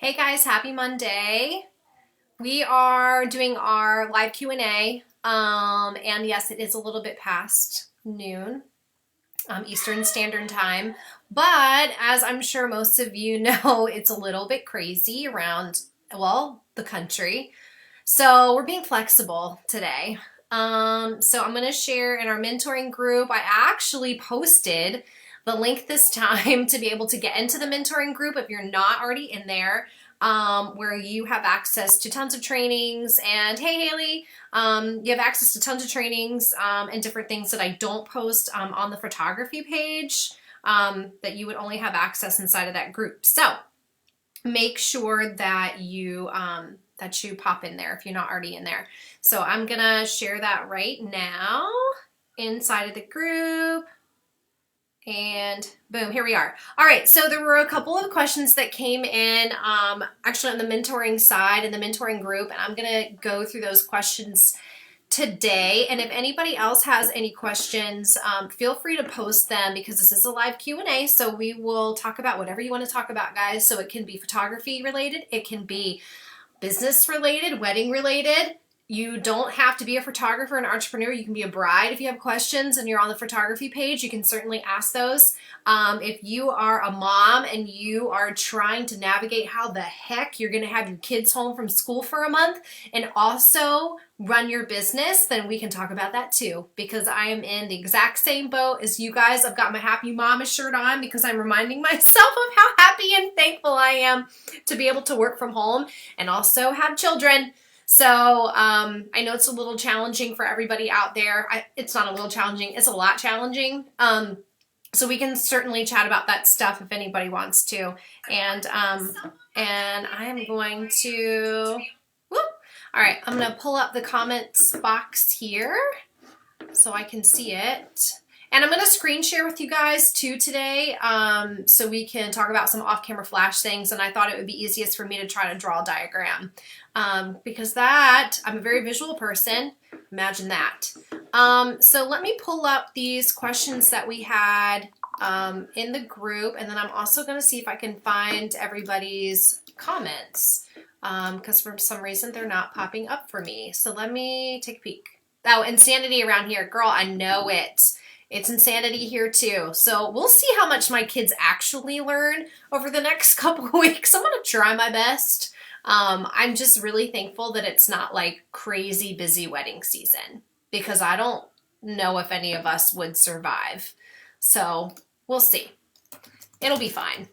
Hey guys, happy Monday. We are doing our live Q&A. And yes, it is a little bit past noon, Eastern Standard Time. But as I'm sure most of you know, it's a little bit crazy around, well, the country. So we're being flexible today. So I'm going to share in our mentoring group. I actually posted the link this time to be able to get into the mentoring group if you're not already in there, where you have access to tons of trainings. And hey, Haley, you have access to tons of trainings and different things that I don't post on the photography page that you would only have access inside of that group. So make sure that you pop in there if you're not already in there. So I'm gonna share that right now inside of the group. And boom, here we are. All right, so there were a couple of questions that came in actually on the mentoring side in the mentoring group, and I'm gonna go through those questions today. And if anybody else has any questions, feel free to post them because this is a live Q&A, so we will talk about whatever you want to talk about, guys. So it can be photography related, it can be business related, wedding related. You don't have to be a photographer, an entrepreneur. You can be a bride. If you have questions and you're on the photography page, you can certainly ask those. If you are a mom and you are trying to navigate how the heck you're going to have your kids home from school for a month and also run your business, then we can talk about that too, because I am in the exact same boat as you guys. I've got my Happy Mama shirt on because I'm reminding myself of how happy and thankful I am to be able to work from home and also have children. So I know it's a little challenging for everybody out there. It's not a little challenging, it's a lot challenging. So we can certainly chat about that stuff if anybody wants to. And I am going to, whoop. All right, I'm gonna pull up the comments box here so I can see it. And I'm going to screen share with you guys too today, so we can talk about some off-camera flash things. And I thought it would be easiest for me to try to draw a diagram, because I'm a very visual person. Imagine that. So let me pull up these questions that we had in the group, and then I'm also going to see if I can find everybody's comments, because for some reason they're not popping up for me. So let me take a peek. Oh, insanity around here. Girl, I know it. It's insanity here too. So we'll see how much my kids actually learn over the next couple of weeks. I'm going to try my best. I'm just really thankful that it's not like crazy busy wedding season, because I don't know if any of us would survive. So we'll see. It'll be fine.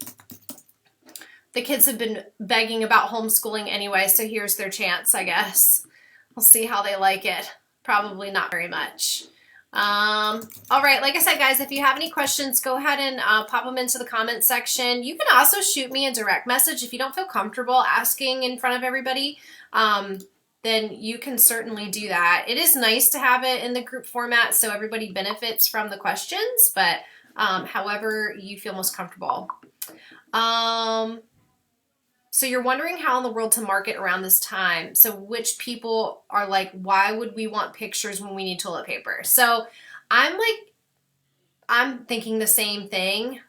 The kids have been begging about homeschooling anyway, so here's their chance, I guess. We'll see how they like it. Probably not very much. All right, like I said, guys, if you have any questions, go ahead and pop them into the comment section. You can also shoot me a direct message if you don't feel comfortable asking in front of everybody. Then you can certainly do that. It is nice to have it in the group format so everybody benefits from the questions, but however you feel most comfortable. So you're wondering how in the world to market around this time. So which people are like, why would we want pictures when we need toilet paper? So I'm thinking the same thing.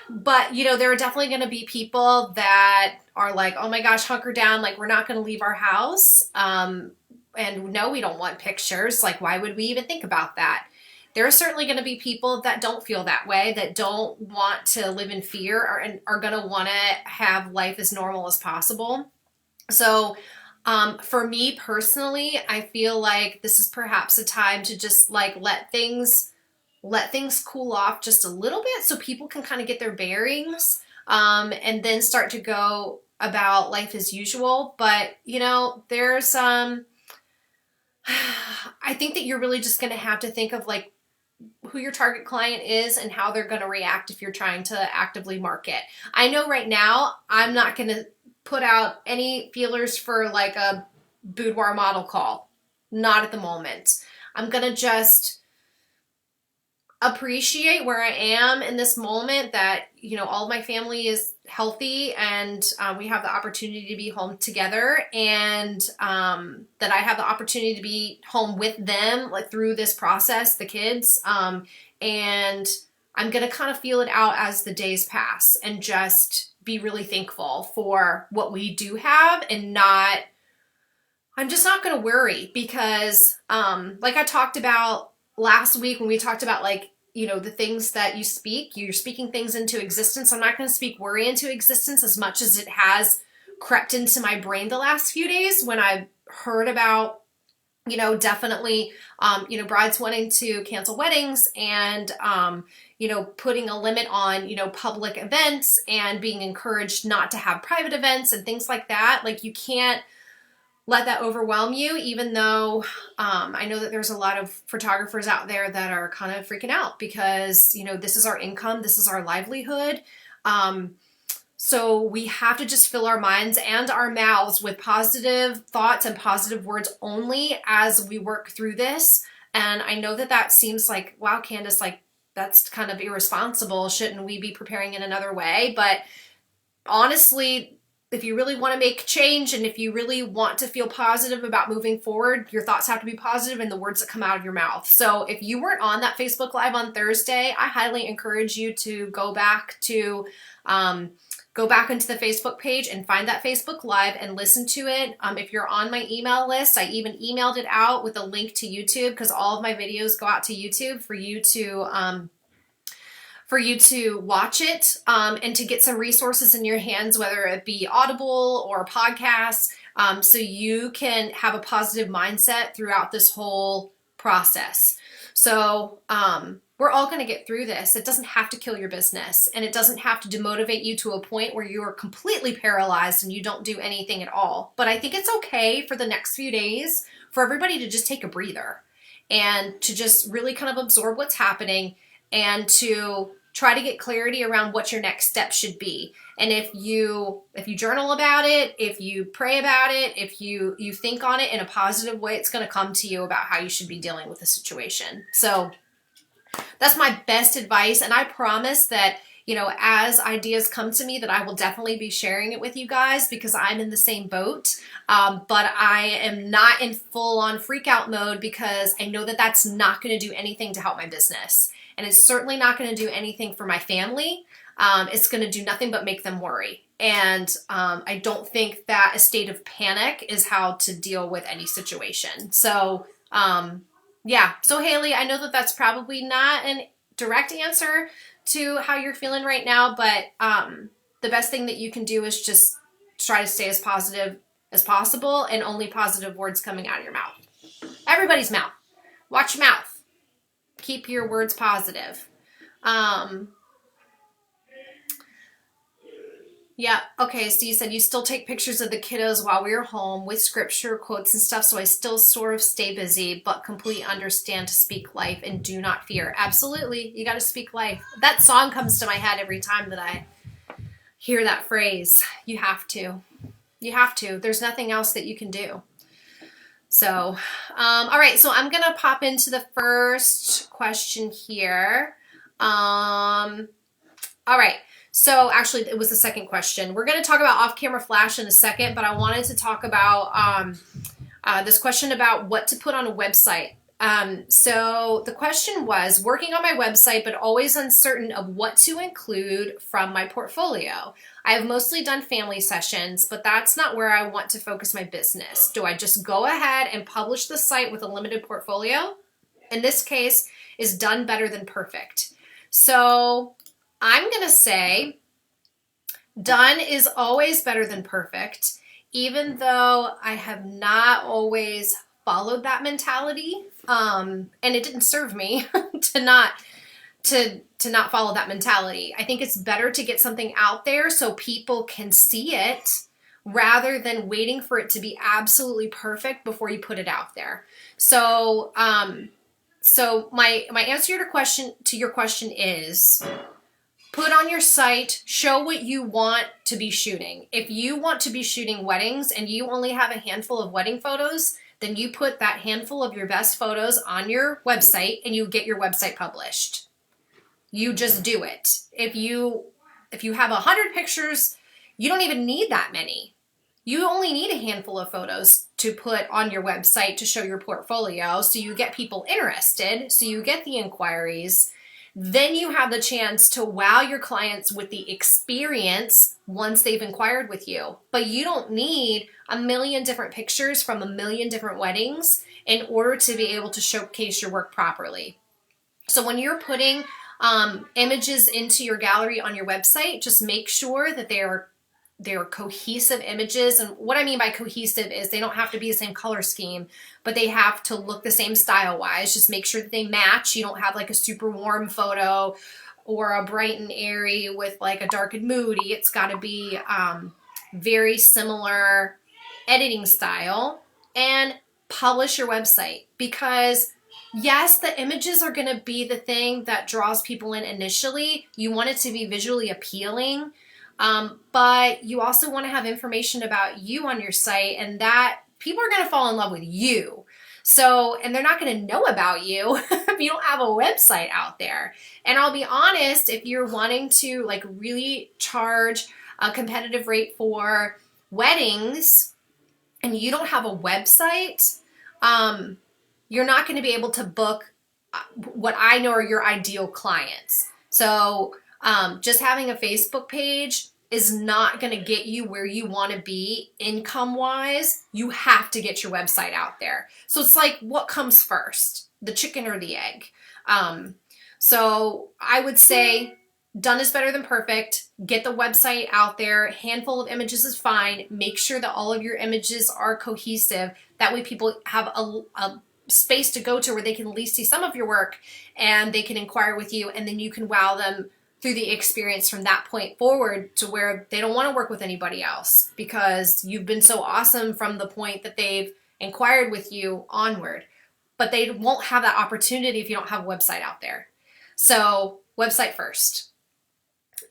But you know, there are definitely going to be people that are like, oh my gosh, hunker down. Like, we're not going to leave our house. And no, we don't want pictures. Like, why would we even think about that? There are certainly going to be people that don't feel that way, that don't want to live in fear, and are going to want to have life as normal as possible. So for me personally, I feel like this is perhaps a time to just like let things cool off just a little bit so people can kind of get their bearings, and then start to go about life as usual. But, you know, there's I think that you're really just going to have to think of like who your target client is and how they're going to react if you're trying to actively market. I know right now I'm not going to put out any feelers for like a boudoir model call. Not at the moment. I'm going to just appreciate where I am in this moment, that, you know, all of my family is healthy and we have the opportunity to be home together, and that I have the opportunity to be home with them like through this process, the kids, and I'm going to kind of feel it out as the days pass and just be really thankful for what we do have, and I'm just not going to worry because, like I talked about last week when we talked about like, the things that you speak, you're speaking things into existence. I'm not going to speak worry into existence as much as it has crept into my brain the last few days when I've heard about, definitely, brides wanting to cancel weddings and, putting a limit on, public events and being encouraged not to have private events and things like that. Like, you can't let that overwhelm you, even though I know that there's a lot of photographers out there that are kind of freaking out because, this is our income, this is our livelihood. So we have to just fill our minds and our mouths with positive thoughts and positive words only as we work through this. And I know that seems like, wow, Candace, like that's kind of irresponsible. Shouldn't we be preparing in another way? But honestly, if you really want to make change and if you really want to feel positive about moving forward, your thoughts have to be positive in the words that come out of your mouth. So if you weren't on that Facebook Live on Thursday, I highly encourage you to go back into the Facebook page and find that Facebook Live and listen to it. If you're on my email list, I even emailed it out with a link to YouTube because all of my videos go out to YouTube for you to watch it and to get some resources in your hands, whether it be Audible or podcasts, so you can have a positive mindset throughout this whole process. So we're all going to get through this. It doesn't have to kill your business, and it doesn't have to demotivate you to a point where you are completely paralyzed and you don't do anything at all. But I think it's okay for the next few days for everybody to just take a breather and to just really kind of absorb what's happening and to try to get clarity around what your next step should be. And if you journal about it, if you pray about it, if you think on it in a positive way, it's going to come to you about how you should be dealing with the situation. So that's my best advice. And I promise that, as ideas come to me, that I will definitely be sharing it with you guys because I'm in the same boat. But I am not in full on freak out mode because I know that that's not going to do anything to help my business. And it's certainly not going to do anything for my family. It's going to do nothing but make them worry. And I don't think that a state of panic is how to deal with any situation. So, yeah. So Haley, I know that that's probably not a direct answer to how you're feeling right now, but the best thing that you can do is just try to stay as positive as possible and only positive words coming out of your mouth. Everybody's mouth. Watch your mouth. Keep your words positive. Yeah. Okay. So you said you still take pictures of the kiddos while we are home with scripture quotes and stuff. So I still sort of stay busy, but completely understand to speak life and do not fear. Absolutely. You got to speak life. That song comes to my head every time that I hear that phrase. You have to. You have to. There's nothing else that you can do. So, all right. So I'm going to pop into the first question here. All right. So actually it was the second question. We're going to talk about off-camera flash in a second, but I wanted to talk about this question about what to put on a website. So the question was working on my website, but always uncertain of what to include from my portfolio. I have mostly done family sessions, but that's not where I want to focus my business. Do I just go ahead and publish the site with a limited portfolio? In this case, is done better than perfect. So I'm going to say done is always better than perfect, even though I have not always followed that mentality. And it didn't serve me to not follow that mentality. I think it's better to get something out there so people can see it rather than waiting for it to be absolutely perfect before you put it out there. So, so my answer to your question is put on your site, show what you want to be shooting. If you want to be shooting weddings and you only have a handful of wedding photos, then you put that handful of your best photos on your website and you get your website published. You just do it. If you have 100 pictures, you don't even need that many. You only need a handful of photos to put on your website to show your portfolio so you get people interested, so you get the inquiries. Then you have the chance to wow your clients with the experience once they've inquired with you. But you don't need a million different pictures from a million different weddings in order to be able to showcase your work properly. So when you're putting images into your gallery on your website, just make sure that they're cohesive images. And what I mean by cohesive is they don't have to be the same color scheme, but they have to look the same style wise. Just make sure that they match. You don't have like a super warm photo or a bright and airy with like a dark and moody. It's got to be very similar editing style, and publish your website, because yes, the images are going to be the thing that draws people in initially. You want it to be visually appealing, but you also want to have information about you on your site, and that people are going to fall in love with you. So, and they're not going to know about you if you don't have a website out there. And I'll be honest, if you're wanting to like really charge a competitive rate for weddings and you don't have a website, you're not going to be able to book what I know are your ideal clients. So just having a Facebook page is not going to get you where you want to be income-wise. You have to get your website out there. So it's like, what comes first, the chicken or the egg? So I would say done is better than perfect. Get the website out there. A handful of images is fine. Make sure that all of your images are cohesive. That way people have a space to go to where they can at least see some of your work and they can inquire with you, and then you can wow them through the experience from that point forward to where they don't want to work with anybody else because you've been so awesome from the point that they've inquired with you onward. But they won't have that opportunity if you don't have a website out there. So website first.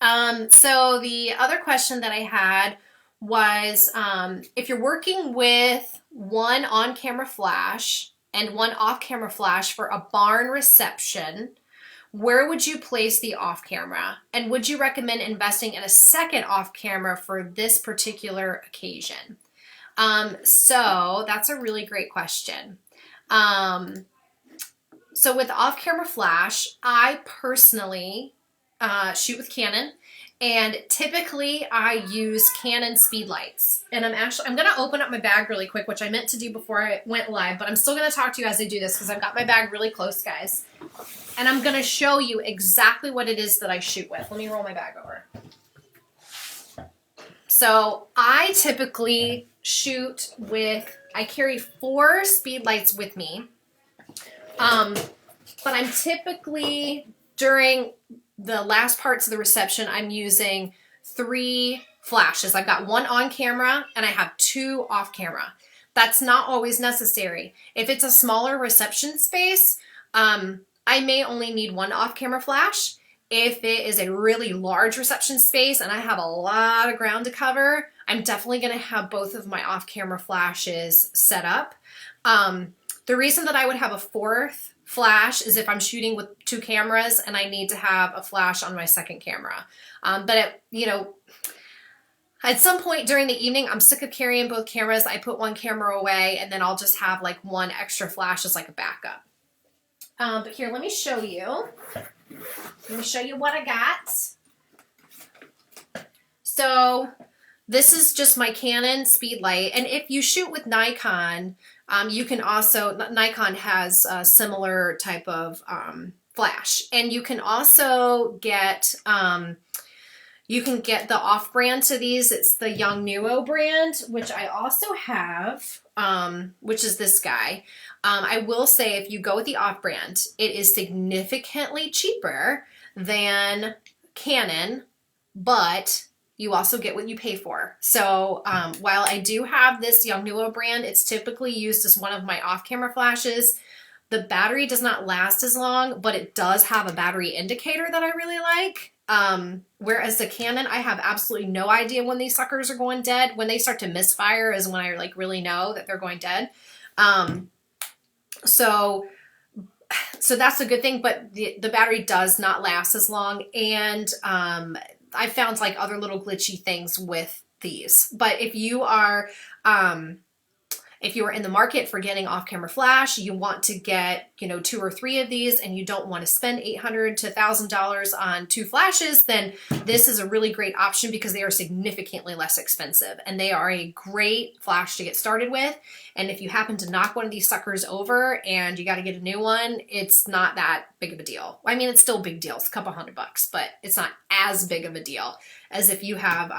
So the other question that I had was, if you're working with one on-camera flash and one off-camera flash for a barn reception, where would you place the off-camera? And would you recommend investing in a second off-camera for this particular occasion? So that's a really great question. So with off-camera flash, I personally shoot with Canon, and typically I use Canon Speedlights. And I'm going to open up my bag really quick, which I meant to do before I went live, but I'm still going to talk to you as I do this because I've got my bag really close, guys. And I'm going to show you exactly what it is that I shoot with. Let me roll my bag over. So I typically shoot with, I carry 4 Speedlights with me. But I'm typically, during the last parts of the reception, I'm using 3 flashes. I've got 1 on camera and I have 2 off camera. That's not always necessary. If it's a smaller reception space, I may only need 1 off camera flash. If it is a really large reception space and I have a lot of ground to cover, I'm definitely going to have both of my off camera flashes set up. The reason that I would have a 4th flash is if I'm shooting with 2 cameras and I need to have a flash on my second camera. But at some point during the evening, I'm sick of carrying both cameras. I put 1 camera away and then I'll just have like 1 extra flash as like a backup. But here, let me show you. Let me show you what I got. So this is just my Canon Speedlight. And if you shoot with Nikon, you can also, Nikon has a similar type of flash. And you can also get, you can get the off-brand to these. It's the Yongnuo brand, which I also have, which is this guy. I will say if you go with the off-brand, it is significantly cheaper than Canon, but you also get what you pay for. So while I do have this Yongnuo brand, it's typically used as one of my off-camera flashes. The battery does not last as long, but it does have a battery indicator that I really like. Whereas the Canon, I have absolutely no idea when these suckers are going dead. When they start to misfire is when I like really know that they're going dead. So that's a good thing, but the battery does not last as long. And I found like other little glitchy things with these. But if you are, if you are in the market for getting off-camera flash, you want to get, 2 or 3 of these, and you don't want to spend $800 to $1,000 on 2 flashes, then this is a really great option because they are significantly less expensive, and they are a great flash to get started with. And if you happen to knock one of these suckers over and you got to get a new one, it's not that big of a deal. I mean, it's still a big deal. It's a couple $100, but it's not as big of a deal as if you have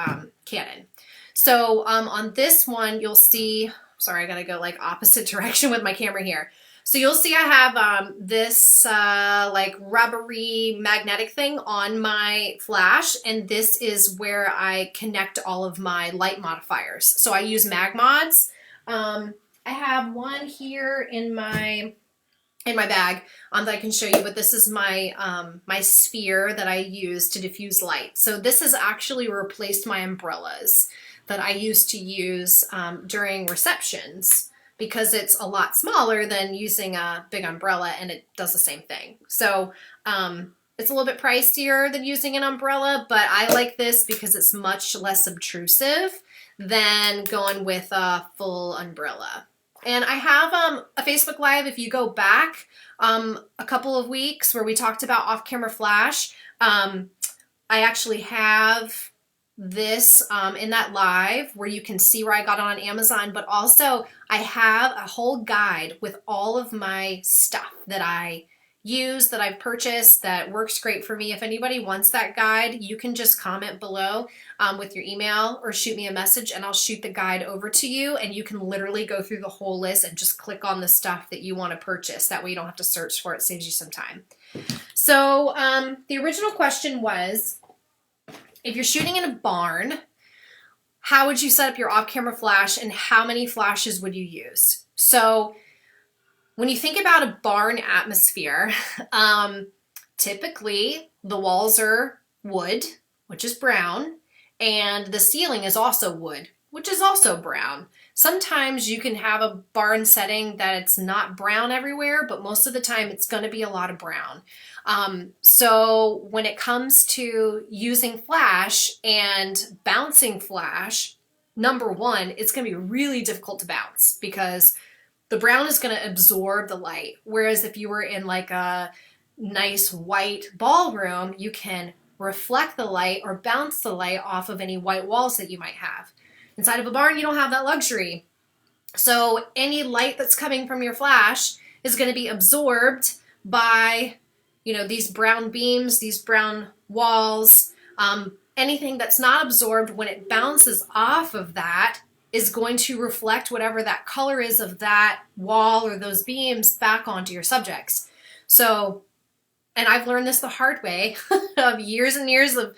Canon. So on this one, you'll see, sorry, I gotta go like opposite direction with my camera here. So you'll see I have this like rubbery magnetic thing on my flash, and this is where I connect all of my light modifiers. So I use MagMods. I have one here in my bag that I can show you, but this is my my sphere that I use to diffuse light. So this has actually replaced my umbrellas that I used to use during receptions, because it's a lot smaller than using a big umbrella, and it does the same thing. So it's a little bit pricier than using an umbrella, but I like this because it's much less obtrusive than going with a full umbrella. And I have a Facebook Live, if you go back a couple of weeks, where we talked about off-camera flash. I actually have this in that live where you can see where I got it on Amazon, but also I have a whole guide with all of my stuff that I use, that I've purchased, that works great for me. If anybody wants that guide, you can just comment below with your email or shoot me a message, and I'll shoot the guide over to you, and you can literally go through the whole list and just click on the stuff that you want to purchase. That way you don't have to search for it. It saves you some time. So the original question was, if you're shooting in a barn, how would you set up your off-camera flash, and how many flashes would you use? So when you think about a barn atmosphere, typically the walls are wood, which is brown, and the ceiling is also wood, which is also brown. Sometimes you can have a barn setting that it's not brown everywhere, but most of the time it's going to be a lot of brown. So when it comes to using flash and bouncing flash, number one, it's going to be really difficult to bounce because the brown is going to absorb the light. Whereas if you were in like a nice white ballroom, you can reflect the light or bounce the light off of any white walls that you might have. Inside of a barn, you don't have that luxury. So any light that's coming from your flash is going to be absorbed by, these brown beams, these brown walls. Anything that's not absorbed, when it bounces off of that, is going to reflect whatever that color is of that wall or those beams back onto your subjects. So, and I've learned this the hard way of years and years of,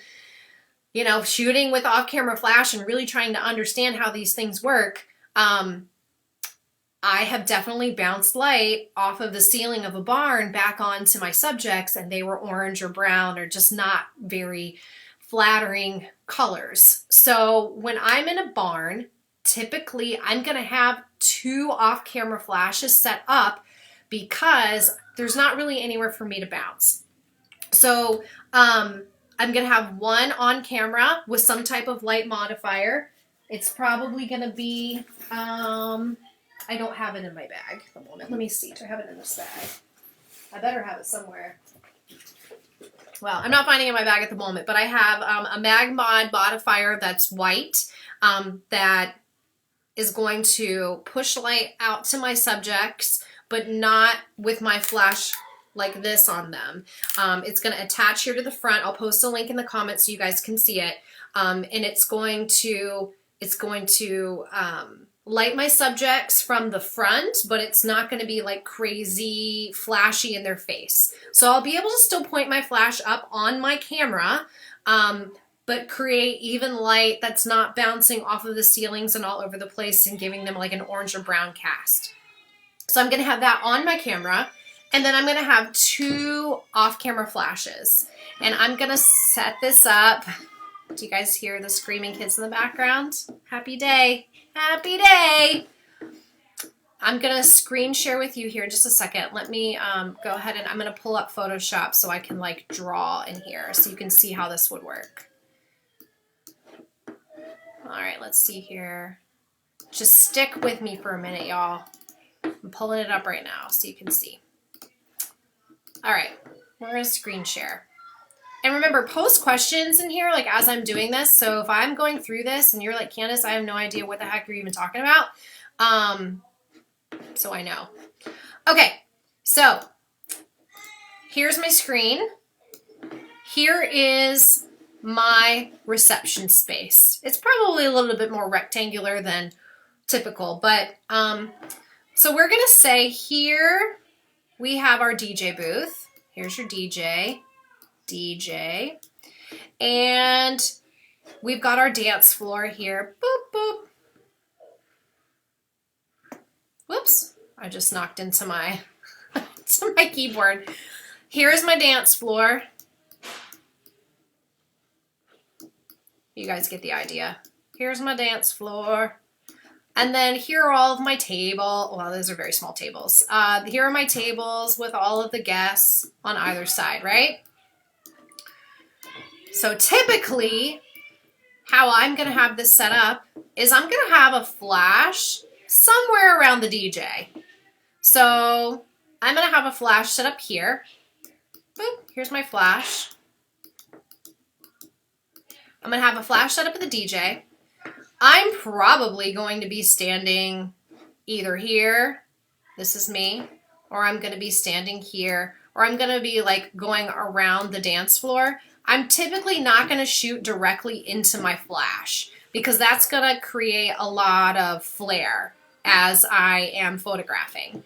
shooting with off-camera flash and really trying to understand how these things work. I have definitely bounced light off of the ceiling of a barn back onto my subjects, and they were orange or brown or just not very flattering colors. So when I'm in a barn, typically I'm going to have 2 off-camera flashes set up because there's not really anywhere for me to bounce. So I'm going to have one on camera with some type of light modifier. It's probably going to be, I don't have it in my bag at the moment. Let me see. Do I have it in this bag? I better have it somewhere. Well, I'm not finding it in my bag at the moment, but I have a MagMod modifier that's white that is going to push light out to my subjects, but not with my flash like this on them. It's going to attach here to the front. I'll post a link in the comments so you guys can see it. And it's going to light my subjects from the front, but it's not going to be like crazy flashy in their face. So I'll be able to still point my flash up on my camera, but create even light that's not bouncing off of the ceilings and all over the place and giving them like an orange or brown cast. So I'm going to have that on my camera, and then I'm going to have 2 off-camera flashes. And I'm going to set this up. Do you guys hear the screaming kids in the background? Happy day. Happy day. I'm going to screen share with you here in just a second. Let me go ahead, and I'm going to pull up Photoshop so I can like draw in here so you can see how this would work. All right, let's see here. Just stick with me for a minute, y'all. I'm pulling it up right now so you can see. All right, we're gonna screen share. And remember, post questions in here, like as I'm doing this. So if I'm going through this and you're like, Candace, I have no idea what the heck you're even talking about. So I know. Okay, so here's my screen. Here is my reception space. It's probably a little bit more rectangular than typical, but so we're gonna say here we have our DJ booth. Here's your DJ, and we've got our dance floor here. Boop, boop. Whoops, I just knocked into my, to my keyboard. Here's my dance floor. You guys get the idea. Here's my dance floor. And then here are all of my table. Well, those are very small tables. Here are my tables with all of the guests on either side, right? So typically, how I'm gonna have this set up is I'm gonna have a flash somewhere around the DJ. So I'm gonna have a flash set up here. Boop, here's my flash. I'm gonna have a flash set up at the DJ. I'm probably going to be standing either here, this is me, or I'm gonna be standing here, or I'm gonna be like going around the dance floor. I'm typically not gonna shoot directly into my flash because that's gonna create a lot of flare as I am photographing.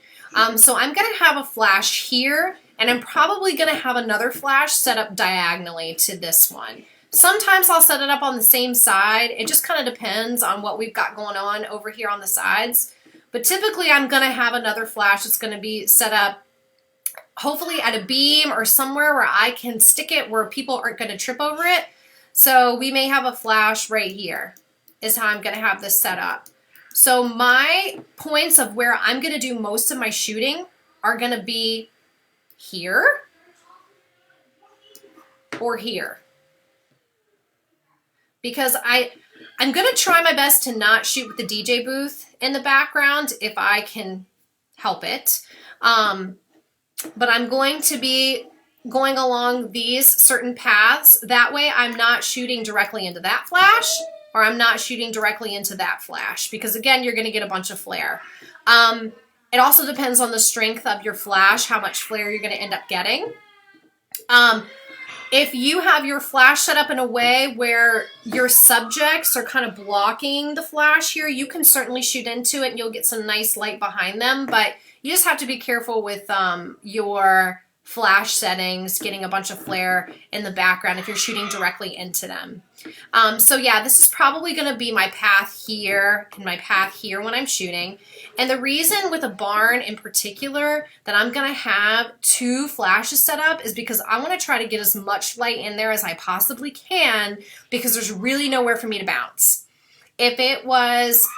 So I'm gonna have a flash here, and I'm probably gonna have another flash set up diagonally to this one. Sometimes I'll set it up on the same side. It just kind of depends on what we've got going on over here on the sides. But typically I'm gonna have another flash that's gonna be set up hopefully at a beam or somewhere where I can stick it where people aren't gonna trip over it. So we may have a flash right here is how I'm gonna have this set up. So my points of where I'm gonna do most of my shooting are gonna be here or here. Because I'm gonna try my best to not shoot with the DJ booth in the background if I can help it. But I'm going to be going along these certain paths. That way I'm not shooting directly into that flash, or I'm not shooting directly into that flash, because again, you're gonna get a bunch of flare. It also depends on the strength of your flash, how much flare you're gonna end up getting. If you have your flash set up in a way where your subjects are kind of blocking the flash here, you can certainly shoot into it and you'll get some nice light behind them, but you just have to be careful with your flash settings, getting a bunch of flare in the background if you're shooting directly into them. So yeah, this is probably gonna be my path here and my path here when I'm shooting. And the reason with a barn in particular that I'm gonna have two flashes set up is because I wanna try to get as much light in there as I possibly can, because there's really nowhere for me to bounce. If it was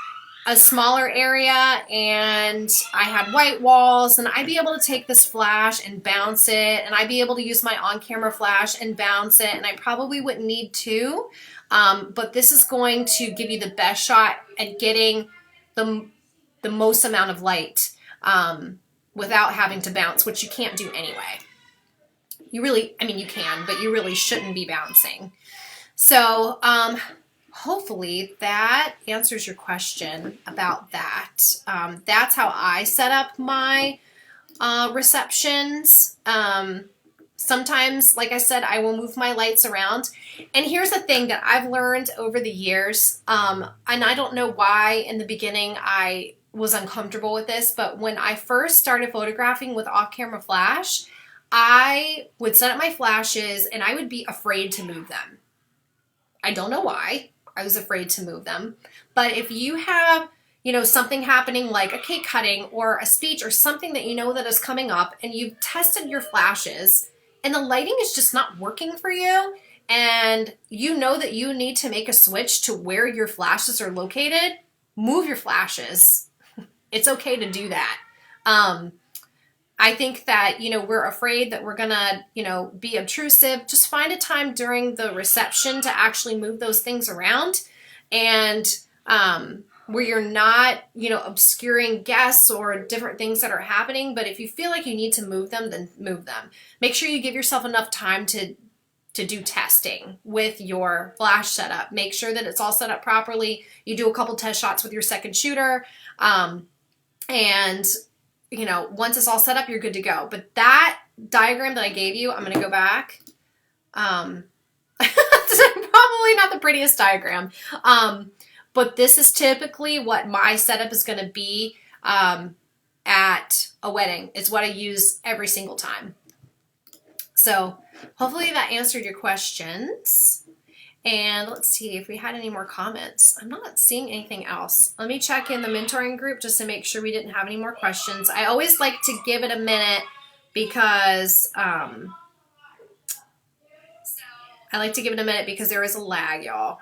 a smaller area and I had white walls, and I'd be able to take this flash and bounce it, and I'd be able to use my on-camera flash and bounce it, and I probably wouldn't need to, but this is going to give you the best shot at getting the most amount of light without having to bounce, which you can't do anyway. You really, I mean, you can, but you really shouldn't be bouncing. So, hopefully that answers your question about that. That's how I set up my receptions. Sometimes, like I said, I will move my lights around. And here's the thing that I've learned over the years, and I don't know why in the beginning I was uncomfortable with this, but when I first started photographing with off-camera flash, I would set up my flashes and I would be afraid to move them. I don't know why. I was afraid to move them. But if you have, you know, something happening like a cake cutting or a speech or something that you know that is coming up, and you've tested your flashes and the lighting is just not working for you, and you know that you need to make a switch to where your flashes are located, move your flashes. It's okay to do that. I think that, you know, we're afraid that we're gonna, you know, be obtrusive. Just find a time during the reception to actually move those things around. And where you're not, you know, obscuring guests or different things that are happening. But if you feel like you need to move them, then move them. Make sure you give yourself enough time to do testing with your flash setup. Make sure that it's all set up properly. You do a couple test shots with your second shooter. And, you know, once it's all set up, you're good to go. But that diagram that I gave you, I'm going to go back. It's probably not the prettiest diagram. But this is typically what my setup is going to be at a wedding. It's what I use every single time. So hopefully that answered your questions. And let's see if we had any more comments. I'm not seeing anything else. Let me check in the mentoring group just to make sure we didn't have any more questions. I always like to give it a minute because there is a lag, y'all.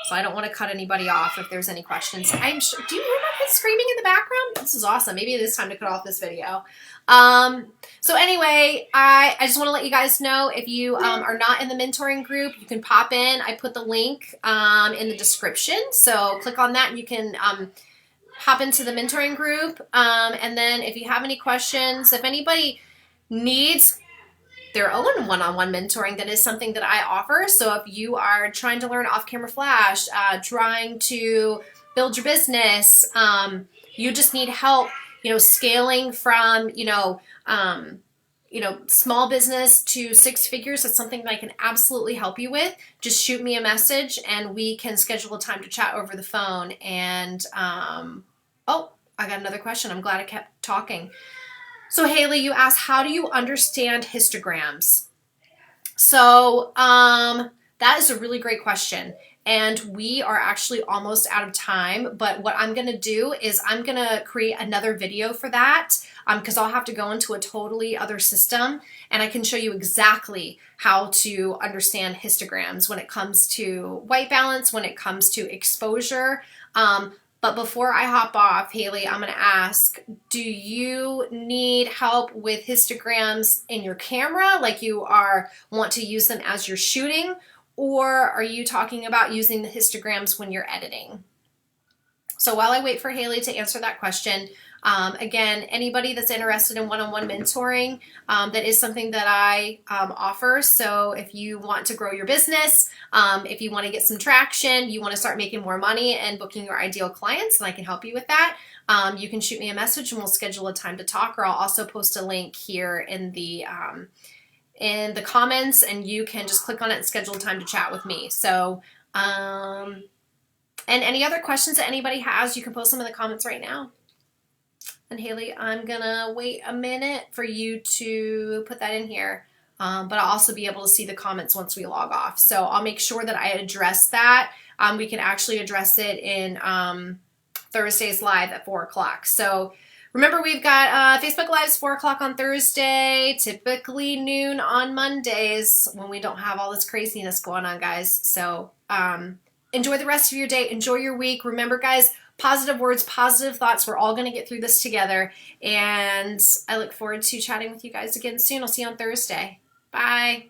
So I don't want to cut anybody off if there's any questions. I'm sure. Do you hear my kids screaming in the background? This is awesome. Maybe it is time to cut off this video. So anyway, I just want to let you guys know if you are not in the mentoring group, you can pop in. I put the link in the description. So click on that and you can hop into the mentoring group. And then if you have any questions, if anybody needs their own one-on-one mentoring, that is something that I offer. So if you are trying to learn off-camera flash, trying to build your business, you just need help, you know, scaling from, small business to six figures, that's something that I can absolutely help you with. Just shoot me a message and we can schedule a time to chat over the phone. And, oh, I got another question. I'm glad I kept talking. So Haley, you asked, how do you understand histograms? So that is a really great question. And we are actually almost out of time. But what I'm going to do is I'm going to create another video for that because I'll have to go into a totally other system. And I can show you exactly how to understand histograms when it comes to white balance, when it comes to exposure. But before I hop off, Haley, I'm going to ask, do you need help with histograms in your camera? Like you want to use them as you're shooting? Or are you talking about using the histograms when you're editing? So while I wait for Haley to answer that question, again, anybody that's interested in one-on-one mentoring, that is something that I offer. So if you want to grow your business, if you want to get some traction, you want to start making more money and booking your ideal clients, and I can help you with that, you can shoot me a message and we'll schedule a time to talk, or I'll also post a link here in the comments and you can just click on it and schedule a time to chat with me. So, and any other questions that anybody has, you can post them in the comments right now. And Haley, I'm gonna wait a minute for you to put that in here. But I'll also be able to see the comments once we log off. So I'll make sure that I address that. We can actually address it in Thursday's live at 4 o'clock. So remember, we've got Facebook Lives 4 o'clock on Thursday, typically noon on Mondays when we don't have all this craziness going on, guys. So enjoy the rest of your day. Enjoy your week. Remember, guys, positive words, positive thoughts. We're all going to get through this together. And I look forward to chatting with you guys again soon. I'll see you on Thursday. Bye.